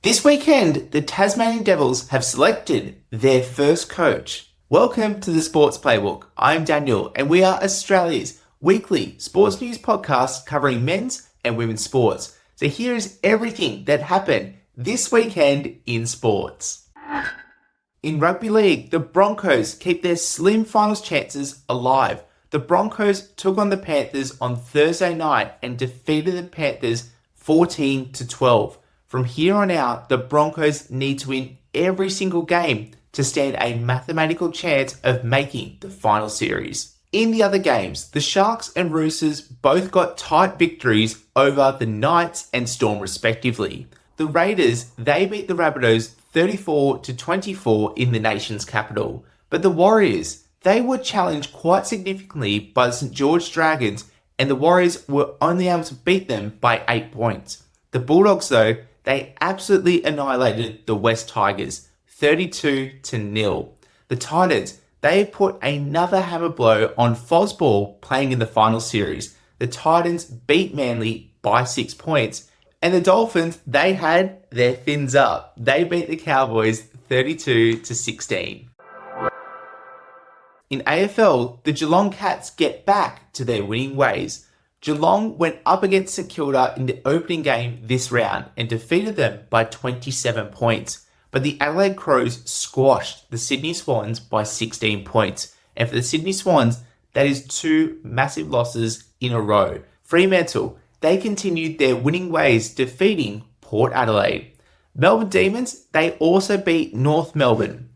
This weekend, the Tasmanian Devils have selected their first coach. Welcome to the Sports Playbook. I'm Daniel, and we are Australia's weekly sports news podcast covering men's and women's sports. So here is everything that happened this weekend in sports. In rugby league, the Broncos keep their slim finals chances alive. The Broncos took on the Panthers on Thursday night and defeated the Panthers 14-12. From here on out, the Broncos need to win every single game to stand a mathematical chance of making the final series. In the other games, the Sharks and Roosters both got tight victories over the Knights and Storm respectively. The Raiders, they beat the Rabbitohs 34-24 in the nation's capital. But the Warriors, they were challenged quite significantly by the St. George Dragons, and the Warriors were only able to beat them by 8 points. The Bulldogs, though, they absolutely annihilated the West Tigers, 32-0. The Titans, they put another hammer blow on Fosball playing in the final series. The Titans beat Manly by 6 points. And the Dolphins, they had their fins up. They beat the Cowboys 32-16. In AFL, the Geelong Cats get back to their winning ways. Geelong went up against St Kilda in the opening game this round and defeated them by 27 points. But the Adelaide Crows squashed the Sydney Swans by 16 points. And for the Sydney Swans, that is 2 massive losses in a row. Fremantle, they continued their winning ways, defeating Port Adelaide. Melbourne Demons, they also beat North Melbourne.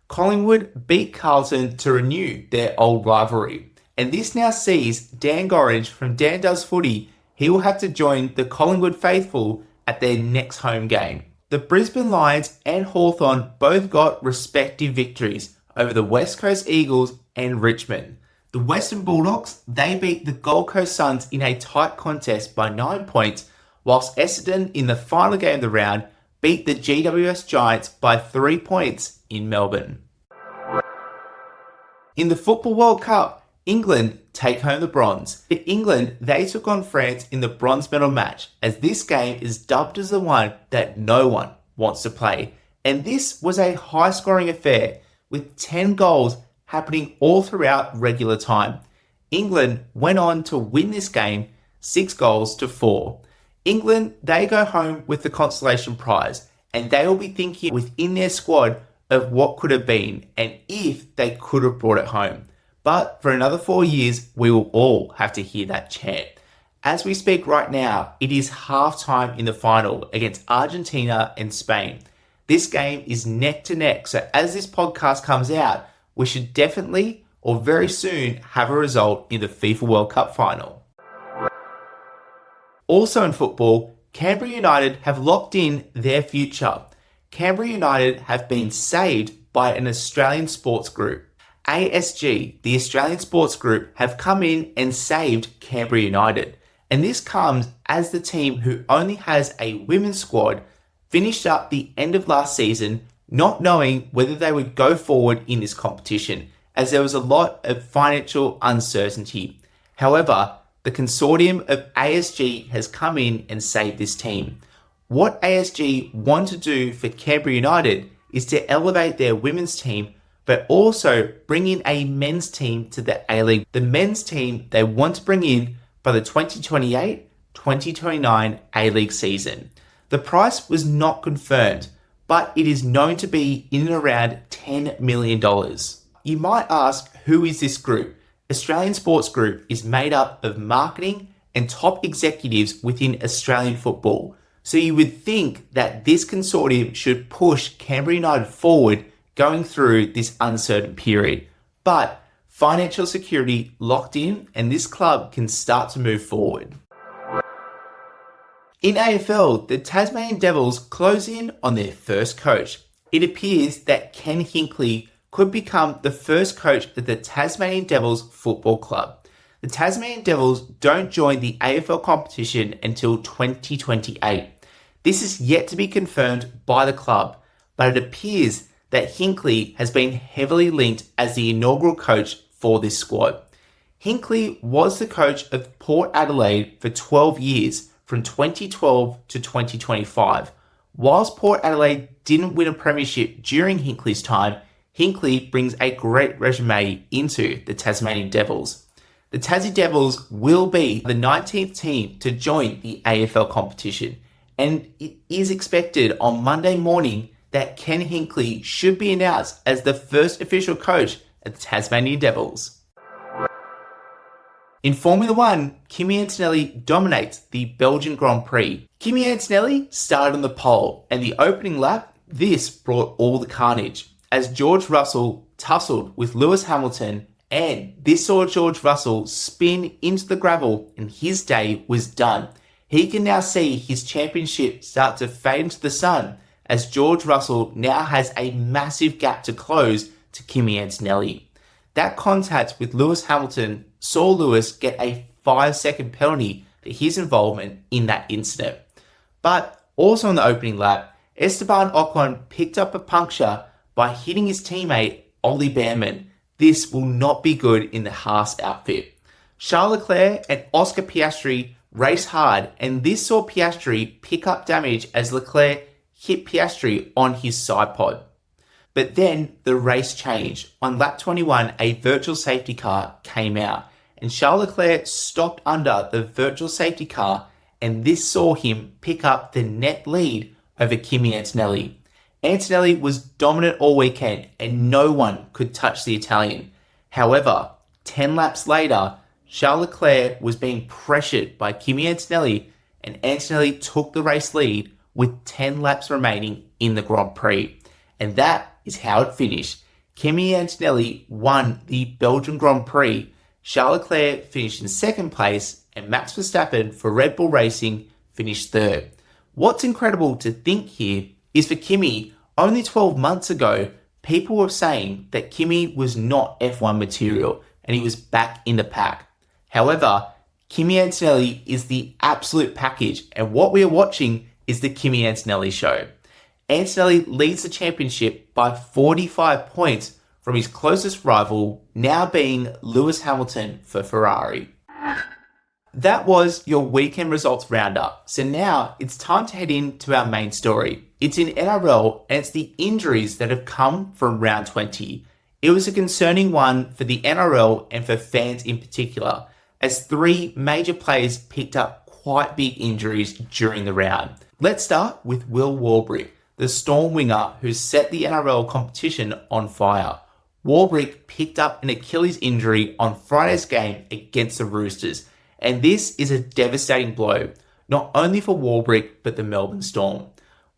Collingwood beat Carlton to renew their old rivalry. And this now sees Dan Gorringe from Dan Does Footy. He will have to join the Collingwood faithful at their next home game. The Brisbane Lions and Hawthorn both got respective victories over the West Coast Eagles and Richmond. The Western Bulldogs, they beat the Gold Coast Suns in a tight contest by 9 points, whilst Essendon in the final game of the round beat the GWS Giants by 3 points in Melbourne. In the Football World Cup, England take home the bronze. In England, they took on France in the bronze medal match, as this game is dubbed as the one that no one wants to play. And this was a high-scoring affair, with 10 goals happening all throughout regular time. England went on to win this game 6-4. England, they go home with the consolation prize, and they will be thinking within their squad of what could have been and if they could have brought it home. But for another 4 years, we will all have to hear that chant. As we speak right now, it is halftime in the final against Argentina and Spain. This game is neck to neck, so as this podcast comes out, we should definitely or very soon have a result in the FIFA World Cup final. Also in football, Canberra United have locked in their future. Canberra United have been saved by an Australian sports group. ASG, the Australian Sports Group, have come in and saved Canberra United. And this comes as the team who only has a women's squad finished up the end of last season not knowing whether they would go forward in this competition, as there was a lot of financial uncertainty. However, the consortium of ASG has come in and saved this team. What ASG want to do for Canberra United is to elevate their women's team, but also bring in a men's team to the A-League. The men's team they want to bring in by the 2028-2029 A-League season. The price was not confirmed, but it is known to be in and around $10 million. You might ask, who is this group? Australian Sports Group is made up of marketing and top executives within Australian football. So you would think that this consortium should push Canberra United forward going through this uncertain period. But financial security locked in, and this club can start to move forward. In AFL, the Tasmanian Devils close in on their first coach. It appears that Ken Hinkley could become the first coach of the Tasmanian Devils Football Club. The Tasmanian Devils don't join the AFL competition until 2028. This is yet to be confirmed by the club, but it appears that Hinkley has been heavily linked as the inaugural coach for this squad. Hinkley was the coach of Port Adelaide for 12 years, from 2012 to 2025. Whilst Port Adelaide didn't win a premiership during Hinkley's time, Hinkley brings a great resume into the Tasmanian Devils. The Tassie Devils will be the 19th team to join the AFL competition, and it is expected on Monday morning that Ken Hinkley should be announced as the first official coach at the Tasmanian Devils. In Formula 1, Kimi Antonelli dominates the Belgian Grand Prix. Kimi Antonelli started on the pole, and the opening lap, this brought all the carnage, as George Russell tussled with Lewis Hamilton, and this saw George Russell spin into the gravel, and his day was done. He can now see his championship start to fade into the sun, as George Russell now has a massive gap to close to Kimi Antonelli. That contact with Lewis Hamilton saw Lewis get a 5-second penalty for his involvement in that incident. But also on the opening lap, Esteban Ocon picked up a puncture by hitting his teammate Ollie Behrman. This will not be good in the Haas outfit. Charles Leclerc and Oscar Piastri raced hard, and this saw Piastri pick up damage as Leclerc hit Piastri on his side pod. But then the race changed. On lap 21, a virtual safety car came out, and Charles Leclerc stopped under the virtual safety car, and this saw him pick up the net lead over Kimi Antonelli. Antonelli was dominant all weekend, and no one could touch the Italian. However, 10 laps later, Charles Leclerc was being pressured by Kimi Antonelli, and Antonelli took the race lead with 10 laps remaining in the Grand Prix. And that is how it finished. Kimi Antonelli won the Belgian Grand Prix. Charles Leclerc finished in second place, and Max Verstappen for Red Bull Racing finished third. What's incredible to think here is for Kimi, only 12 months ago, people were saying that Kimi was not F1 material and he was back in the pack. However, Kimi Antonelli is the absolute package, and what we are watching is the Kimi Antonelli show. Antonelli leads the championship by 45 points from his closest rival, now being Lewis Hamilton for Ferrari. That was your weekend results roundup. So now it's time to head into our main story. It's in NRL, and it's the injuries that have come from round 20. It was a concerning one for the NRL and for fans in particular, as 3 major players picked up quite big injuries during the round. Let's start with Will Warbrick, the Storm winger who set the NRL competition on fire. Warbrick picked up an Achilles injury on Friday's game against the Roosters, and this is a devastating blow, not only for Warbrick but the Melbourne Storm.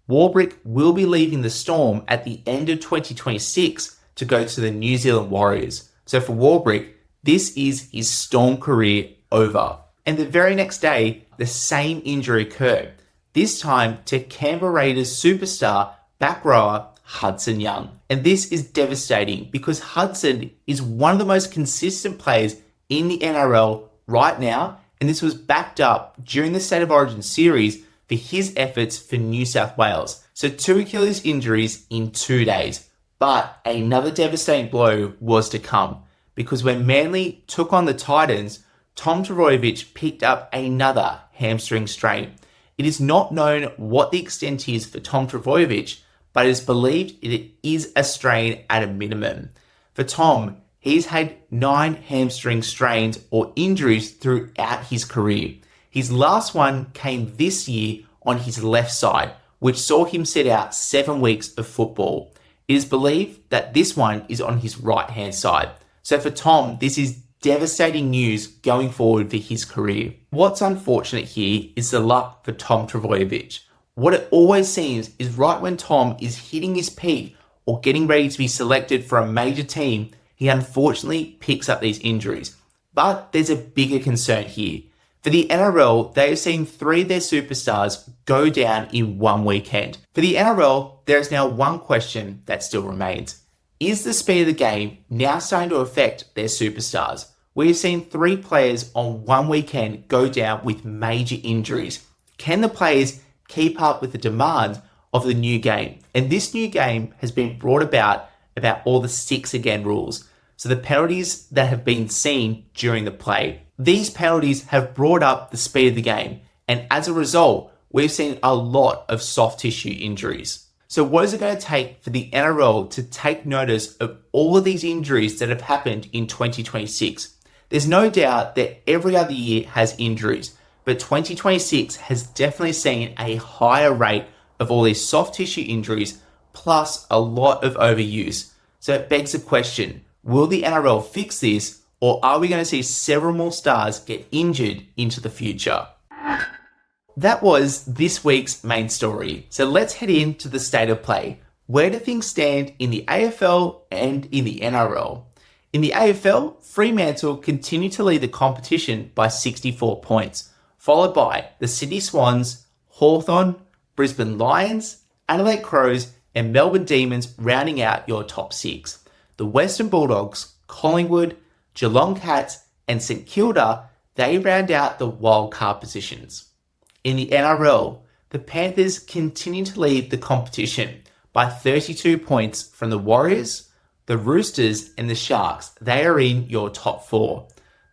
Warbrick will be leaving the Storm at the end of 2026 to go to the New Zealand Warriors. So for Warbrick, this is his Storm career over. And the very next day, the same injury occurred, this time to Canberra Raiders superstar back rower Hudson Young. And this is devastating because Hudson is one of the most consistent players in the NRL right now, and this was backed up during the State of Origin series for his efforts for New South Wales. So 2 Achilles injuries in 2 days. But another devastating blow was to come, because when Manly took on the Titans, Tom Trbojevic picked up another hamstring strain. It is not known what the extent is for Tom Trbojevic, but it is believed it is a strain at a minimum. For Tom, he's had 9 hamstring strains or injuries throughout his career. His last one came this year on his left side, which saw him sit out 7 weeks of football. It is believed that this one is on his right-hand side. So for Tom, this is devastating news going forward for his career. What's unfortunate here is the luck for Tom Trbojevic. What it always seems is right when Tom is hitting his peak or getting ready to be selected for a major team, he unfortunately picks up these injuries. But there's a bigger concern here. For the NRL, they have seen 3 of their superstars go down in one weekend. For the NRL, there is now one question that still remains. Is the speed of the game now starting to affect their superstars? We have seen 3 players on one weekend go down with major injuries. Can the players keep up with the demand of the new game? And this new game has been brought about all the 6 again rules. So the penalties that have been seen during the play. These penalties have brought up the speed of the game, and as a result, we've seen a lot of soft tissue injuries. So what is it going to take for the NRL to take notice of all of these injuries that have happened in 2026? There's no doubt that every other year has injuries, but 2026 has definitely seen a higher rate of all these soft tissue injuries, plus a lot of overuse. So it begs the question, will the NRL fix this, or are we going to see several more stars get injured into the future? That was this week's main story. So let's head into the state of play. Where do things stand in the AFL and in the NRL? In the AFL, Fremantle continue to lead the competition by 64 points, followed by the Sydney Swans, Hawthorn, Brisbane Lions, Adelaide Crows, and Melbourne Demons rounding out your top six. The Western Bulldogs, Collingwood, Geelong Cats, and St Kilda, they round out the wildcard positions. In the NRL, the Panthers continue to lead the competition by 32 points from the Warriors, the Roosters, and the Sharks. They are in your top four.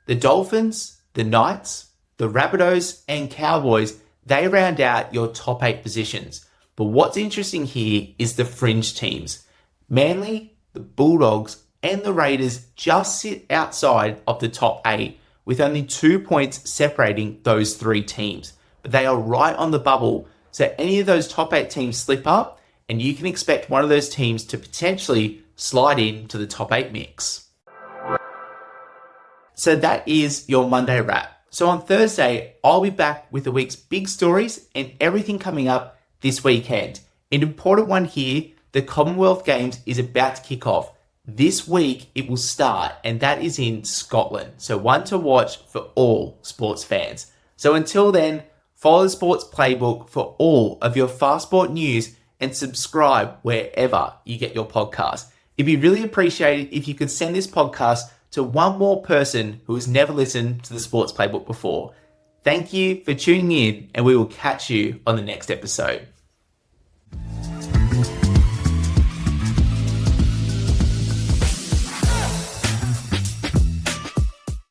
The Dolphins, the Knights, the Rabbitohs, and Cowboys, they round out your top 8 positions. But what's interesting here is the fringe teams. Manly, the Bulldogs, and the Raiders just sit outside of the top 8 with only 2 points separating those 3 teams. But they are right on the bubble. So any of those top 8 teams slip up, and you can expect one of those teams to potentially slide into the top 8 mix. So that is your Monday wrap. So on Thursday, I'll be back with the week's big stories and everything coming up this weekend. An important one here, the Commonwealth Games is about to kick off. This week it will start, and that is in Scotland. So one to watch for all sports fans. So until then, follow the Sports Playbook for all of your fast sport news and subscribe wherever you get your podcast. It'd be really appreciated if you could send this podcast to one more person who has never listened to the Sports Playbook before. Thank you for tuning in, and we will catch you on the next episode.